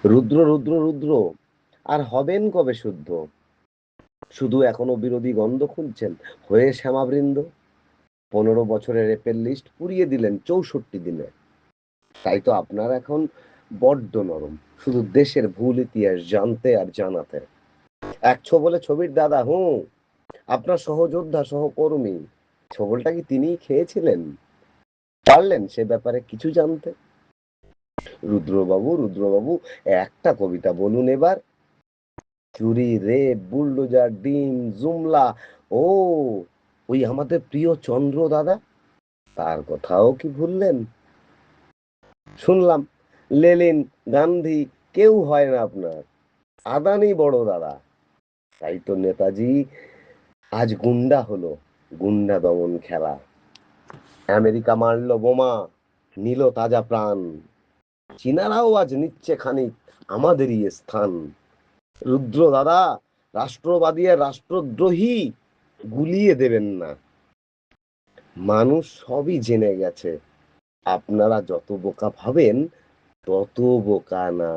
রুদ্র রুদ্র রুদ্র, আর হবেন কবে শুদ্ধ? শুধু এখনো বিরোধী গন্ধ খুঁজছেন হয়ে শ্যামাবৃন্দ। 15 বছরের রেপের লিস্ট পুড়িয়ে দিলেন 64 দিনে। তাই তো আপনার এখন বড্ড নরম, শুধু দেশের ভুল ইতিহাস জানতে আর জানাতে। এক ছোবলে ছবির দাদা আপনার সহযোদ্ধা সহকর্মী, ছোবলটা কি তিনিই খেয়েছিলেন? পারলেন সে ব্যাপারে কিছু জানতে? রুদ্রবাবু রুদ্রবাবু, একটা কবিতা বলুন এবার। চুরি, রেপ, বুলডোজার, ডিম, জুমলা, ও ওই আমাদের প্রিয় চন্দ্র দাদা, তার কথাও কি ভুললেন? শুনলাম লেনিন, গান্ধী কেউ হয় না আপনার, আদানি বড় দাদা। তাই তো নেতাজি আজ গুন্ডা হলো, গুন্ডা দমন খেলা। আমেরিকা মারলো বোমা, নিল তাজা প্রাণ, চীনারাও আজ নিচ্ছে খানিক আমাদেরই স্থান। রুদ্র দাদা, রাষ্ট্রবাদী আর রাষ্ট্রদ্রোহী গুলিয়ে দেবেন না। মানুষ সবই জেনে গেছে, আপনারা যত বোকা ভাবেন তত বোকা না।